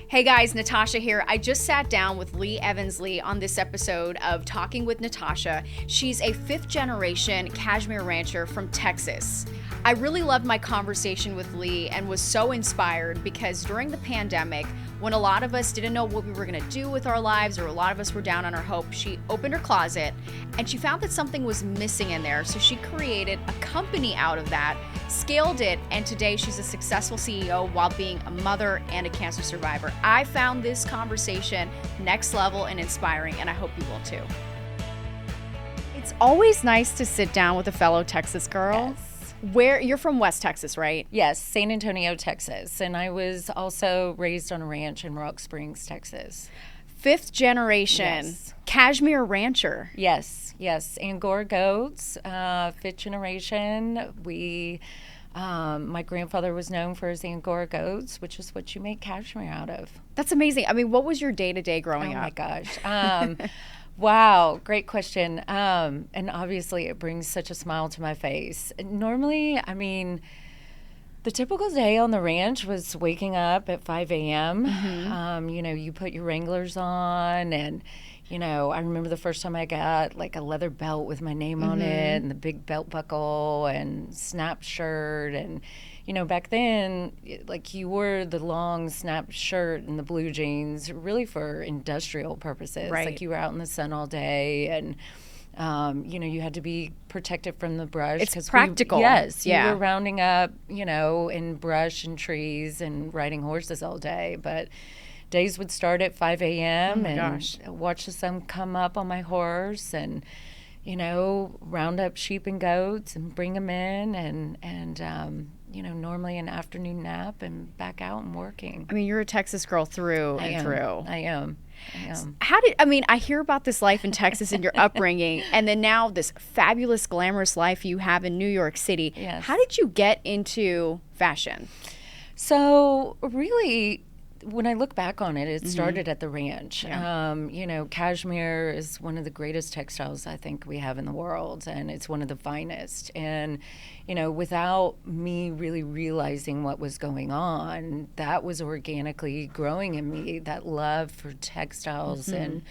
Hey guys, Natasha here. I just sat down with Lee Evansley on this episode of Talking with Natasha. She's a fifth generation cashmere rancher from Texas. I really loved my conversation with Lee and was so inspired because during the pandemic, when a lot of us didn't know what we were going to do with our lives, or a lot of us were down on our hope, she opened her closet and she found that something was missing in there. So she created a company out of that, scaled it, and today she's a successful CEO while being a mother and a cancer survivor. I found this conversation next level and inspiring, and I hope you will too. It's always nice to sit down with a fellow Texas girl. Yes. Where you're from, West Texas, right? Yes, San Antonio, Texas. And I was also raised on a ranch in Rock Springs, Texas. Fifth generation Yes. cashmere rancher. Yes. Angora goats, fifth generation. My grandfather was known for his Angora goats, which is what you make cashmere out of. That's amazing. I mean, what was your day-to-day growing up? Oh my gosh. Wow, great question. And obviously it brings such a smile to my face. Normally, I mean, the typical day on the ranch was waking up at 5 a.m. You put your Wranglers on, and, I remember the first time I got like a leather belt with my name on it, and the big belt buckle and snap shirt. And, back then, like, you wore the long snap shirt and the blue jeans really for industrial purposes. Right. Like, you were out in the sun all day, and you had to be protected from the brush. It's practical. You were rounding up, in brush and trees and riding horses all day. But days would start at 5 a.m. Watch the sun come up on my horse and, round up sheep and goats and bring them in and normally an afternoon nap and back out and working. I mean, you're a Texas girl through and through. I am. I hear about this life in Texas and your upbringing, and then now this fabulous, glamorous life you have in New York City. Yes. How did you get into fashion? So really, when I look back on it, it started at the ranch. Yeah. Cashmere is one of the greatest textiles I think we have in the world, and it's one of the finest. And, without me really realizing what was going on, that was organically growing in me, that love for textiles and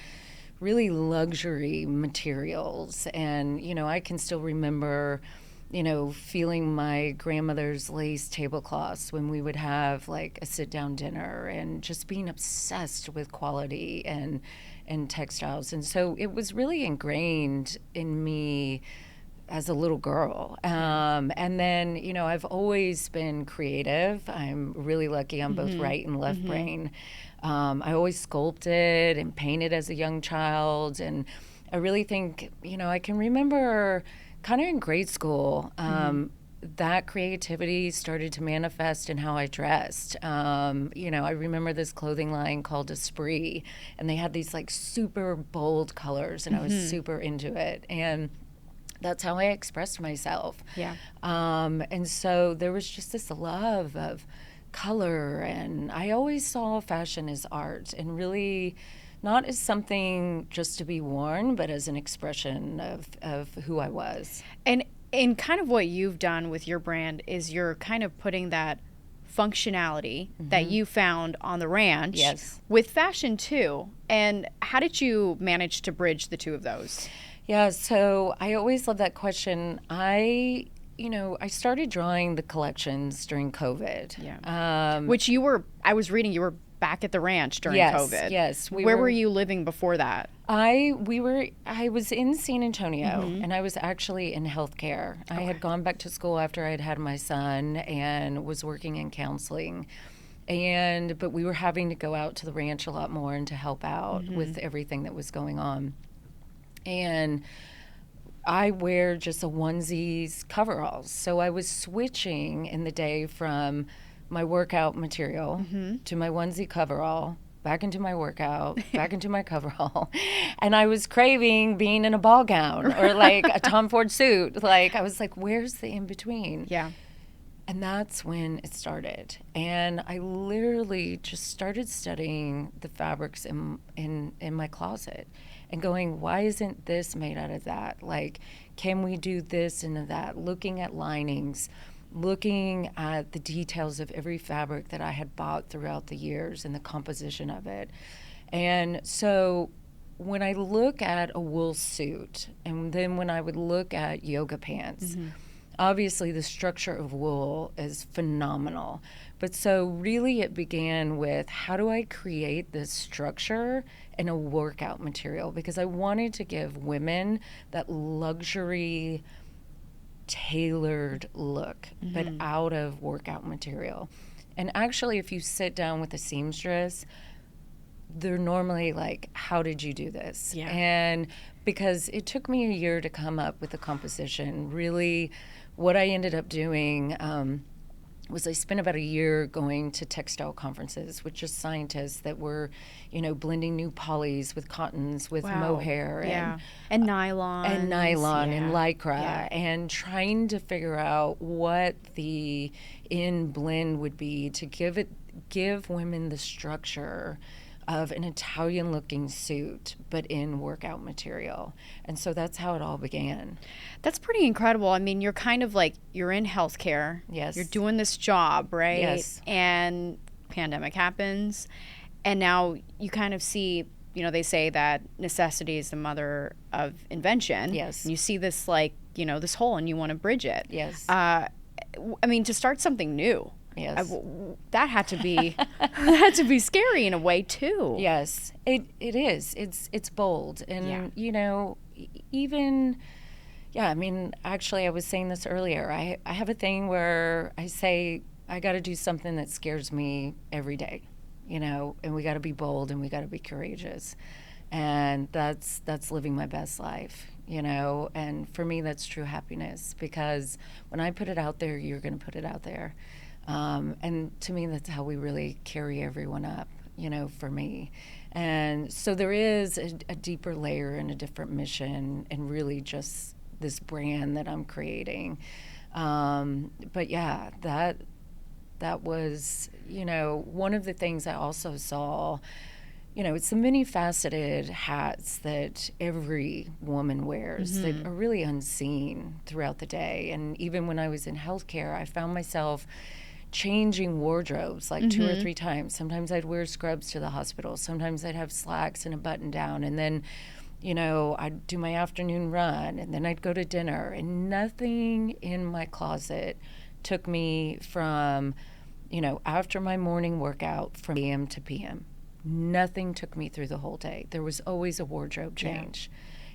really luxury materials. And, I can still remember feeling my grandmother's lace tablecloths when we would have like a sit-down dinner, and just being obsessed with quality and textiles. And so it was really ingrained in me as a little girl. And then, I've always been creative. I'm really lucky on both right and left brain. I always sculpted and painted as a young child. And I really think, I can remember kind of in grade school, that creativity started to manifest in how I dressed. I remember this clothing line called Esprit, and they had these like super bold colors, and I was super into it. And that's how I expressed myself. Yeah. And so there was just this love of color, and I always saw fashion as art, and really not as something just to be worn, but as an expression of who I was. And in kind of what you've done with your brand is you're kind of putting that functionality that you found on the ranch with fashion too. And how did you manage to bridge the two of those? Yeah, so I always love that question. I started drawing the collections during COVID. Yeah. Which I was reading, you were back at the ranch during COVID. Yes. Where were you living before that? I was in San Antonio, and I was actually in healthcare. I had gone back to school after I had had my son and was working in counseling. But we were having to go out to the ranch a lot more and to help out with everything that was going on. And I wear just a onesies coveralls. So I was switching in the day from my workout material to my onesie coverall, back into my workout, back into my coverall. And I was craving being in a ball gown or like a Tom Ford suit. Like, I was like, where's the in between? Yeah. And that's when it started. And I literally just started studying the fabrics in my closet and going, why isn't this made out of that? Like, can we do this and that? Looking at linings, looking at the details of every fabric that I had bought throughout the years and the composition of it. And so when I look at a wool suit, and then when I would look at yoga pants, obviously the structure of wool is phenomenal. But so really it began with, how do I create this structure in a workout material? Because I wanted to give women that luxury tailored look, but out of workout material. And actually, if you sit down with a seamstress, they're normally like, how did you do this? Yeah. And because it took me a year to come up with the composition, really what I ended up doing was I spent about a year going to textile conferences with just scientists that were, blending new polys with cottons, with mohair. And nylon. And lycra, and trying to figure out what the end blend would be to give women the structure of an Italian-looking suit, but in workout material. And so that's how it all began. That's pretty incredible. I mean, you're kind of like, you're in healthcare. Yes. You're doing this job, right? Yes. And pandemic happens. And now you kind of see, they say that necessity is the mother of invention. Yes. And you see this, like, this hole and you want to bridge it. Yes. I mean, to start something new. Yes. That had to be scary in a way too. Yes, it is. It's bold, and even I mean, actually, I was saying this earlier. I have a thing where I say I got to do something that scares me every day, and we got to be bold and we got to be courageous, and that's living my best life. And for me, that's true happiness, because when I put it out there, you're going to put it out there. And to me, that's how we really carry everyone up, for me. And so there is a deeper layer and a different mission, and really just this brand that I'm creating. But yeah, that was, one of the things I also saw. It's the many faceted hats that every woman wears that are really unseen throughout the day. And even when I was in healthcare, I found myself changing wardrobes like 2 or 3 times. Sometimes I'd wear scrubs to the hospital. Sometimes I'd have slacks and a button down. And then, I'd do my afternoon run, and then I'd go to dinner. And nothing in my closet took me from, after my morning workout, from AM to PM. Nothing took me through the whole day. There was always a wardrobe change,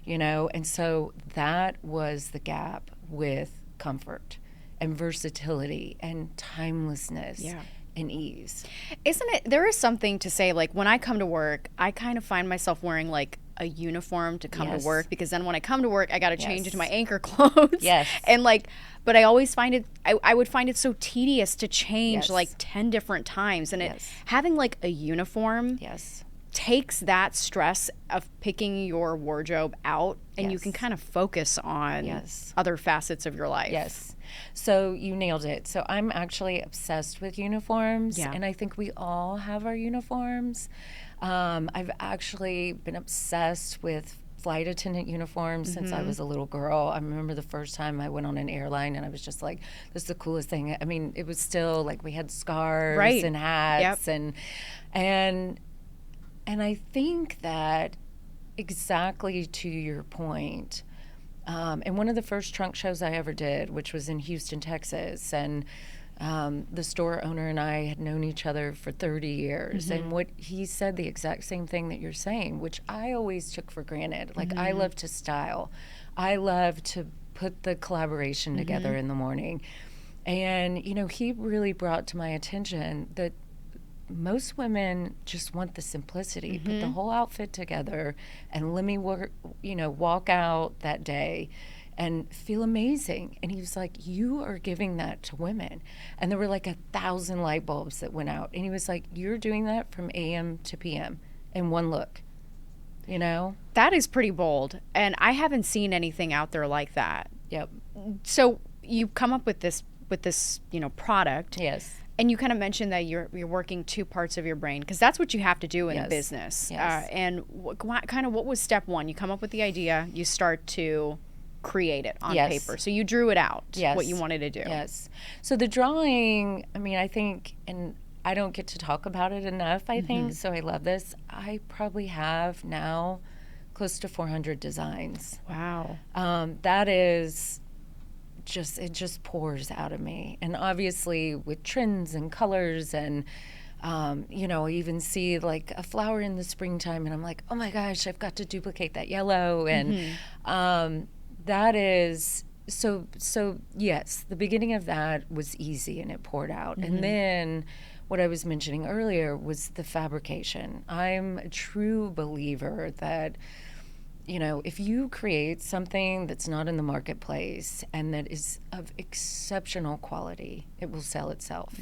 and so that was the gap with comfort and versatility and timelessness and ease. Isn't it, there is something to say, like, when I come to work, I kind of find myself wearing like a uniform to come to work, because then when I come to work, I got to change into my anchor clothes. Yes. And like, but I always find it, I would find it so tedious to change like 10 different times. And it, having like a uniform takes that stress of picking your wardrobe out, and you can kind of focus on other facets of your life. Yes. So you nailed it. So I'm actually obsessed with uniforms, and I think we all have our uniforms. I've actually been obsessed with flight attendant uniforms since I was a little girl. I remember the first time I went on an airline, and I was just like, this is the coolest thing. I mean, it was still like we had scarves and hats, and I think that, exactly to your point, and one of the first trunk shows I ever did, which was in Houston, Texas, and the store owner and I had known each other for 30 years. And what he said, the exact same thing that you're saying, which I always took for granted. Like, I love to style. I love to put the collaboration together in the morning. And, he really brought to my attention that most women just want the simplicity, put the whole outfit together, and let me work, walk out that day and feel amazing. And he was like, you are giving that to women. And there were like 1,000 light bulbs that went out. And he was like, you're doing that from AM to PM in one look, That is pretty bold. And I haven't seen anything out there like that. Yep. So you come up with this, product. Yes. And you kind of mentioned that you're working 2 parts of your brain, because that's what you have to do in a business. Yes. And what was step one? You come up with the idea, you start to create it on Yes. paper. So you drew it out, Yes. what you wanted to do. Yes. So the drawing, I mean, I think, and I don't get to talk about it enough, I think, so I love this. I probably have now close to 400 designs. Wow. That is just, it just pours out of me. And obviously with trends and colors and, you know, I even see like a flower in the springtime and I'm like, oh my gosh, I've got to duplicate that yellow. And that is, so yes, the beginning of that was easy and it poured out. And then what I was mentioning earlier was the fabrication. I'm a true believer that, you know, if you create something that's not in the marketplace and that is of exceptional quality, it will sell itself.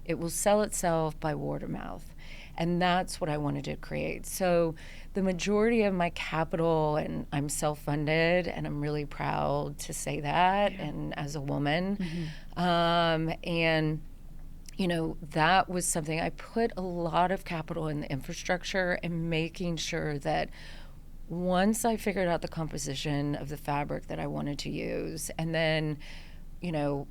It will sell itself by word of mouth. And that's what I wanted to create. So the majority of my capital, and I'm self-funded, and I'm really proud to say that, and as a woman. And, you know, that was something I put a lot of capital in the infrastructure and making sure that once I figured out the composition of the fabric that I wanted to use, and then, you know,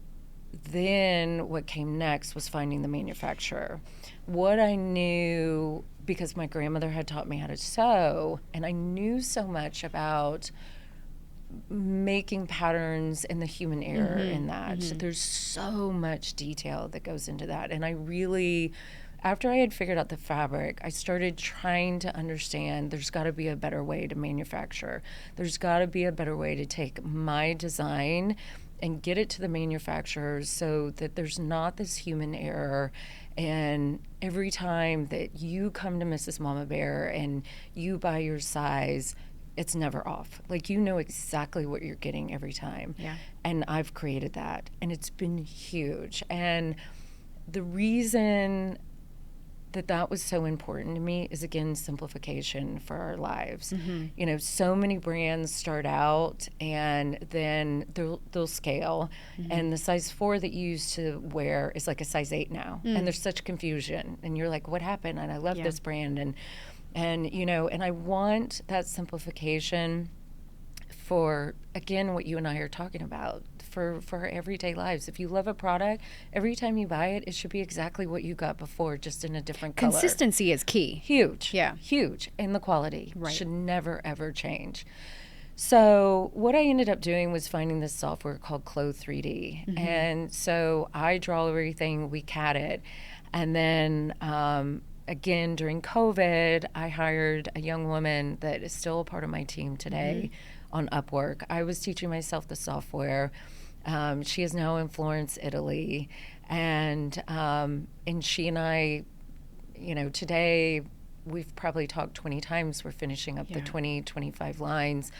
then what came next was finding the manufacturer. What I knew, because my grandmother had taught me how to sew, and I knew so much about making patterns and the human error in that. There's so much detail that goes into that. And I really, after I had figured out the fabric, I started trying to understand there's got to be a better way to manufacture. There's got to be a better way to take my design and get it to the manufacturers so that there's not this human error. And every time that you come to Mrs. Momma Bear and you buy your size, it's never off. Like, you know exactly what you're getting every time. Yeah. And I've created that, and it's been huge. And the reason that was so important to me is, again, simplification for our lives. You know, so many brands start out and then they'll scale, and the size 4 that you used to wear is like a size 8 now, and there's such confusion, and you're like, what happened? And I love this brand, and you know, and I want that simplification for, again, what you and I are talking about, for our everyday lives. If you love a product, every time you buy it, it should be exactly what you got before, just in a different color. Consistency is key. Huge. Yeah. Huge. And the quality Right. should never, ever change. So what I ended up doing was finding this software called Clo 3D. And so I draw everything, we CAD it. And then, again, during COVID, I hired a young woman that is still a part of my team today on Upwork. I was teaching myself the software. She is now in Florence, Italy, and she and I, you know, today we've probably talked 20 times. We're finishing up the 25 lines.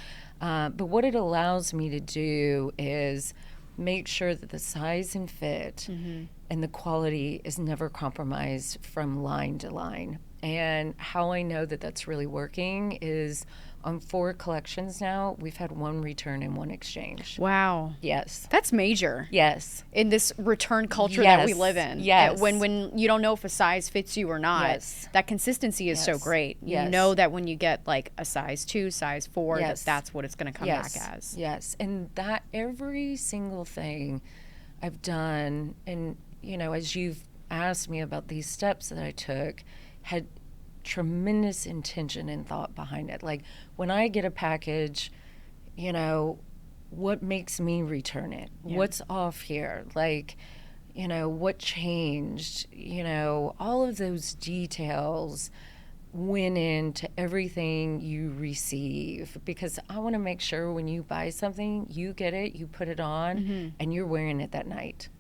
But what it allows me to do is make sure that the size and fit and the quality is never compromised from line to line. And how I know that that's really working is on 4 collections now, we've had 1 return and 1 exchange. Wow. Yes. That's major. Yes. In this return culture that we live in. Yes. When you don't know if a size fits you or not, Yes. that consistency is so Yes. great. You Yes. know that when you get like a size 2, size 4, Yes. that's what it's going to come back as. Yes. And that every single thing I've done, and, you know, as you've asked me about these steps that I took, had tremendous intention and thought behind it. Like, when I get a package, you know, what makes me return it? Yeah. What's off here? Like, you know, what changed? You know, all of those details went into everything you receive, because I want to make sure when you buy something, you get it, you put it on, and you're wearing it that night.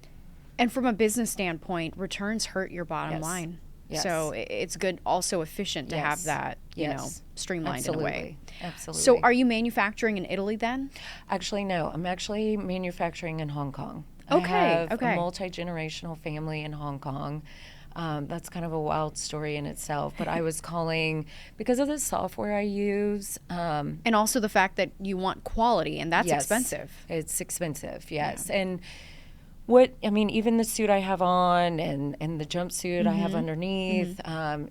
And from a business standpoint, returns hurt your bottom Yes. line. Yes. So it's good, also efficient to have Yes. that, you know, Yes. streamlined in a way. Absolutely. So are you manufacturing in Italy then? Actually, no. I'm actually manufacturing in Hong Kong. Okay, I have okay. a multi-generational family in Hong Kong. That's kind of a wild story in itself. But I was calling, because of the software I use. And also the fact that you want quality, and that's Yes, expensive. It's expensive, yes. And even the suit I have on and the jumpsuit I have underneath,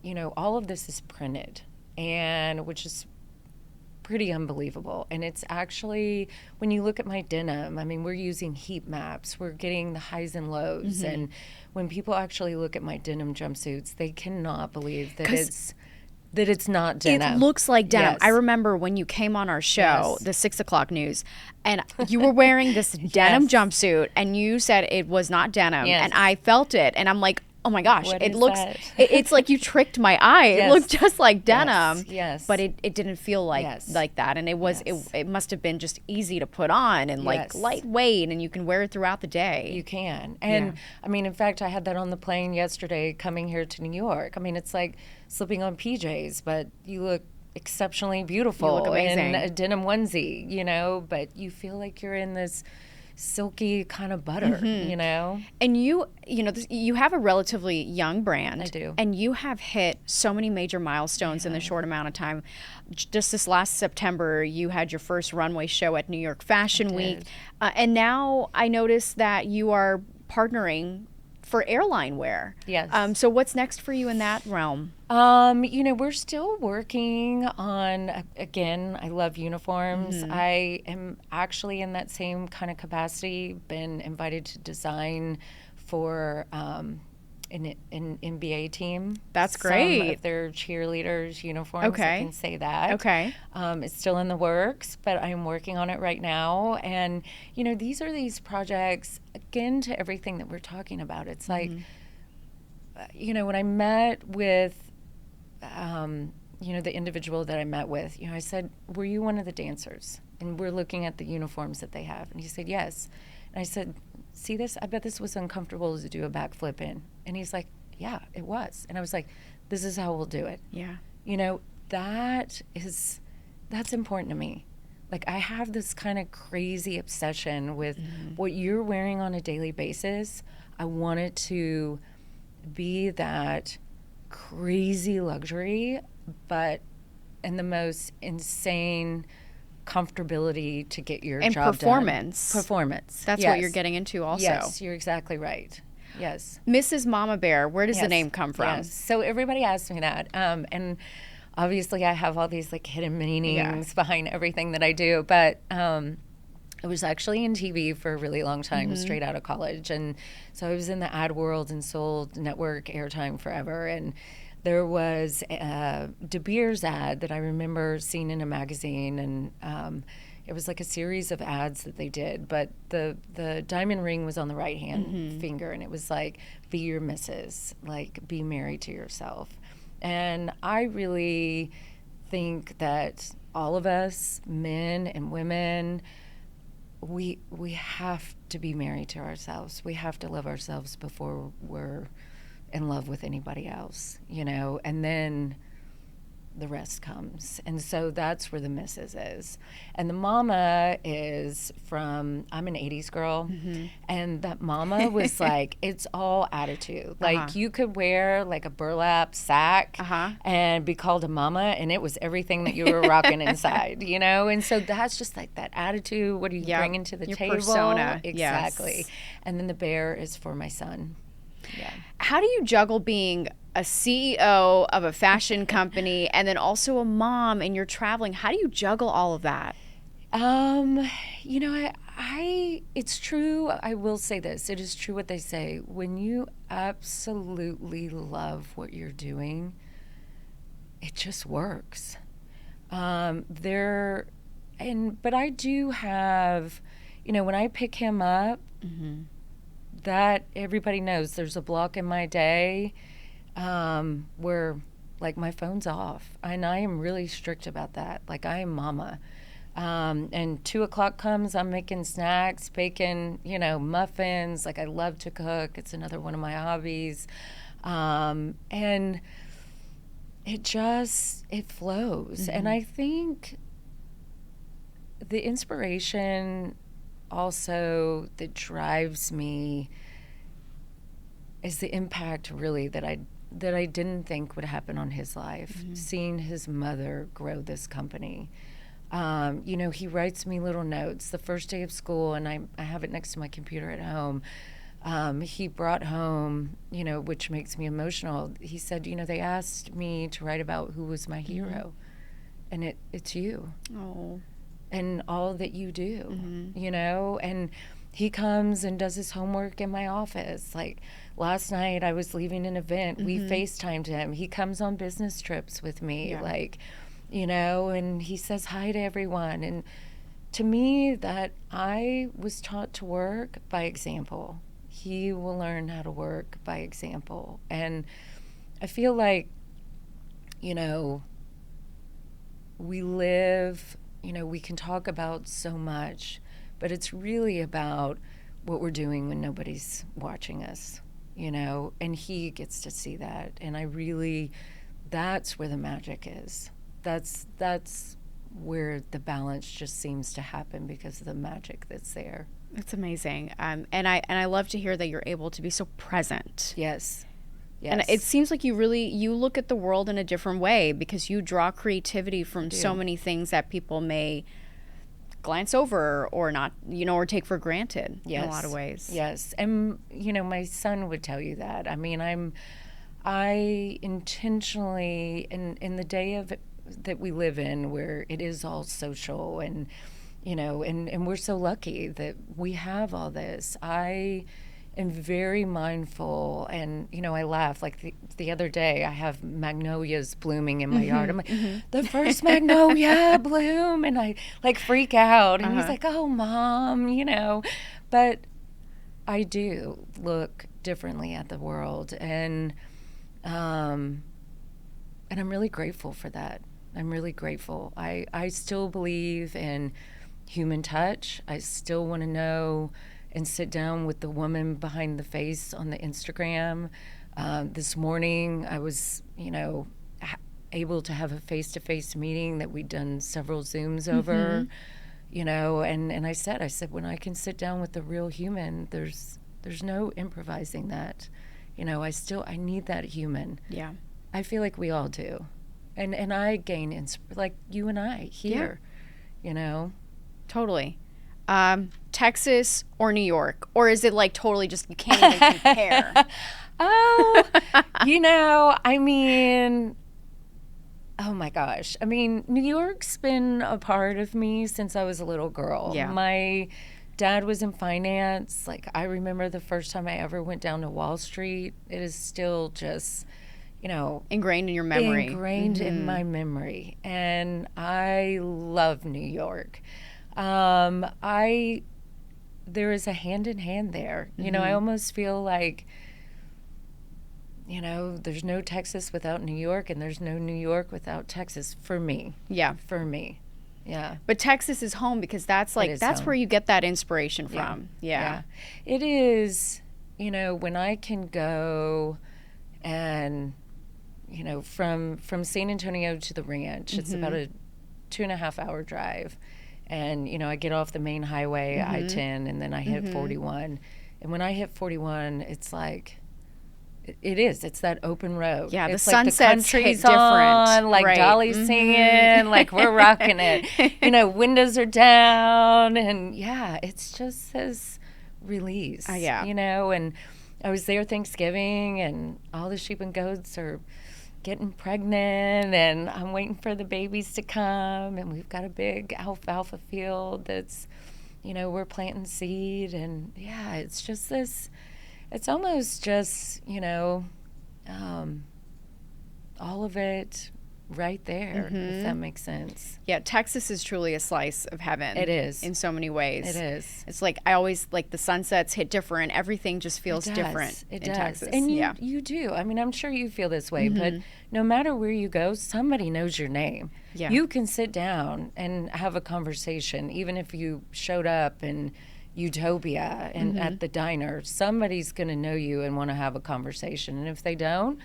you know, all of this is printed, and which is pretty unbelievable. And it's actually, when you look at my denim, I mean, we're using heat maps. We're getting the highs and lows. And when people actually look at my denim jumpsuits, they cannot believe that it's not denim. It looks like denim. Yes. I remember when you came on our show, the 6 o'clock news, and you were wearing this denim jumpsuit, and you said it was not denim, and I felt it, and I'm like, oh my gosh, What it is looks, that? it's like you tricked my eye. It looked just like denim, Yes. but it didn't feel like that, and it was it must have been just easy to put on and like lightweight, and you can wear it throughout the day. You can. And I mean, in fact, I had that on the plane yesterday coming here to New York. I mean, it's like slipping on PJs, but you look exceptionally beautiful. You look amazing. In a denim onesie, you know, but you feel like you're in this silky kind of butter, you know? And you know, you have a relatively young brand. I do. And you have hit so many major milestones in the short amount of time. Just this last September, you had your first runway show at New York Fashion Week. And now I noticed that you are partnering for airline wear. Yes. So what's next for you in that realm? You know, we're still working on, again, I love uniforms. I am actually in that same kind of capacity, been invited to design for an NBA team. That's great. Some of their cheerleaders' uniforms, Okay. I can say that. Okay. It's still in the works, but I'm working on it right now. And, you know, these are these projects, again, to everything that we're talking about. It's like, you know, when I met with, you know, the individual that I met with, you know, I said, were you one of the dancers? And we're looking at the uniforms that they have. And he said, yes. And I said, see this? I bet this was uncomfortable to do a backflip in. And he's like, yeah, it was. And I was like, this is how we'll do it. Yeah. You know, that's important to me. Like, I have this kind of crazy obsession with what you're wearing on a daily basis. I want it to be that crazy luxury, but in the most insane comfortability to get your And job performance. done. Performance. That's what you're getting into also. Yes, you're exactly right. Yes. Mrs. Momma Bear, where does the name come from? Yes. So everybody asks me that. And obviously I have all these like hidden meanings behind everything that I do. But I was actually in TV for a really long time, straight out of college. And so I was in the ad world and sold network airtime forever. And there was a De Beers ad that I remember seeing in a magazine. And it was like a series of ads that they did. But the diamond ring was on the right-hand finger. And it was like, be your missus, like be married to yourself. And I really think that all of us, men and women, we have to be married to ourselves. We have to love ourselves before we're in love with anybody else, you know, and then the rest comes. And so that's where the missus is. And the mama is from, I'm an 80s girl, and that mama was like, it's all attitude. Like you could wear like a burlap sack and be called a mama, and it was everything that you were rocking inside, you know? And so that's just like that attitude. What are you bringing to the Your table? persona. Exactly. Yes. And then the bear is for my son. Yeah. How do you juggle being a CEO of a fashion company and then also a mom and you're traveling? How do you juggle all of that? You know, it's true. I will say this. It is true what they say. When you absolutely love what you're doing, it just works. But I do have, you know, when I pick him up, that everybody knows there's a block in my day where like my phone's off, and I am really strict about that. Like I am mama, and 2 o'clock comes, I'm making snacks, baking, you know, muffins. Like I love to cook. It's another one of my hobbies, and it flows. And I think the inspiration also that drives me is the impact really that I didn't think would happen on his life. Seeing his mother grow this company. You know, he writes me little notes the first day of school, and I have it next to my computer at home. He brought home, you know, which makes me emotional. He said, you know, they asked me to write about who was my hero. and it's you. Oh. And all that you do, you know, and he comes and does his homework in my office. Like last night I was leaving an event, we FaceTimed him. He comes on business trips with me, like, you know, and he says hi to everyone. And to me, that I was taught to work by example. He will learn how to work by example. And I feel like, you know, we live, you know, we can talk about so much, but it's really about what we're doing when nobody's watching us, you know, and he gets to see that. And I really, that's where the magic is. That's where the balance just seems to happen because of the magic that's there. It's amazing. And I love to hear that you're able to be so present. Yes. Yes. And it seems like you look at the world in a different way because you draw creativity from so many things that people may glance over or not, you know, or take for granted in a lot of ways. Yes. And, you know, my son would tell you that. I mean, I intentionally, in the day of that we live in where it is all social and, you know, and we're so lucky that we have all this. I am very mindful, and you know, I laugh. Like the other day, I have magnolias blooming in my yard. I'm like, the first magnolia bloom, and I like freak out. And he's like, "Oh, Mom," you know. But I do look differently at the world, and I'm really grateful for that. I'm really grateful. I still believe in human touch. I still want to know and sit down with the woman behind the face on the Instagram. This morning, I was, you know, able to have a face-to-face meeting that we'd done several Zooms over, you know, and I said, when I can sit down with the real human, there's no improvising that. You know, I need that human. Yeah. I feel like we all do. And I gain, like you and I here, you know. Totally. Texas or New York? Or is it like totally just, you can't even compare? Oh, you know, I mean, oh my gosh. I mean, New York's been a part of me since I was a little girl. Yeah. My dad was in finance. Like, I remember the first time I ever went down to Wall Street. It is still just, you know, ingrained in your memory. Ingrained in my memory. And I love New York. There is a hand in hand there. You know, I almost feel like, you know, there's no Texas without New York, and there's no New York without Texas for me. Yeah. For me. Yeah. But Texas is home because that's home. where you get that inspiration from. Yeah. It is, you know, when I can go and, you know, from San Antonio to the ranch, it's about a 2.5 hour drive. And, you know, I get off the main highway, I-10, and then I hit 41. And when I hit 41, it's like, it's that open road. Yeah, it's the like sunsets the hit country's different. on, like right. Dolly's singing, like we're rocking it. You know, windows are down, and yeah, it's just this release. You know, and I was there Thanksgiving, and all the sheep and goats are getting pregnant, and I'm waiting for the babies to come, and we've got a big alfalfa field that's, you know, we're planting seed, and yeah, it's just this, it's almost just, you know, all of it right there, if that makes sense. Yeah, Texas is truly a slice of heaven. It is. In so many ways. It is. It's like, I always, like, the sunsets hit different. Everything just feels different in Texas. And you do. I mean, I'm sure you feel this way, but no matter where you go, somebody knows your name. Yeah. You can sit down and have a conversation, even if you showed up in Utopia and at the diner, somebody's going to know you and want to have a conversation. And if they don't,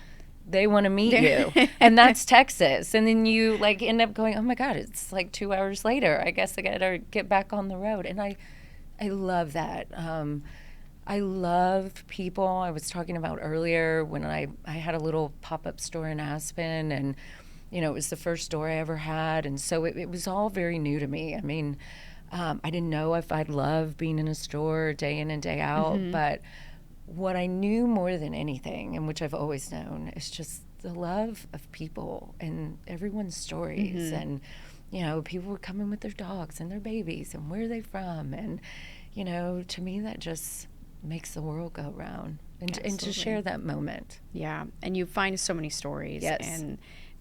they want to meet you. And that's Texas. And then you like end up going, oh my God, it's like 2 hours later. I guess I got to get back on the road. And I love that. I love people. I was talking about earlier when I had a little pop-up store in Aspen, and, you know, it was the first store I ever had. And so it was all very new to me. I mean, I didn't know if I'd love being in a store day in and day out, but what I knew more than anything, and which I've always known, is just the love of people and everyone's stories. And, you know, people were coming with their dogs and their babies and where are they from? And, you know, to me, that just makes the world go round. And to share that moment. Yeah. And you find so many stories. Yes. In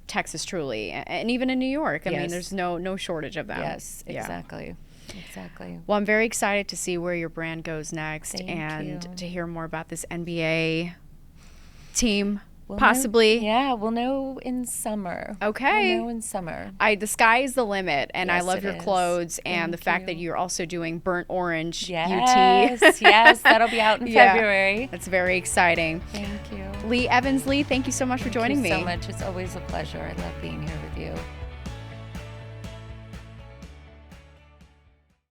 Texas, truly. And even in New York. I mean, there's no shortage of them. Yes, exactly. Exactly. Well, I'm very excited to see where your brand goes next. Thank and you. to hear more about this NBA team. We'll Possibly. we'll know in summer. Okay. We'll know in summer. The sky is the limit, and I Yes, love it your is. clothes and the Thank fact that you. you're also doing burnt orange Yes, UT. yes, that'll be out in February. That's very exciting. Thank you. Lee Evans, thank you so much for joining me. Thank you so much. It's always a pleasure. I love being here with you.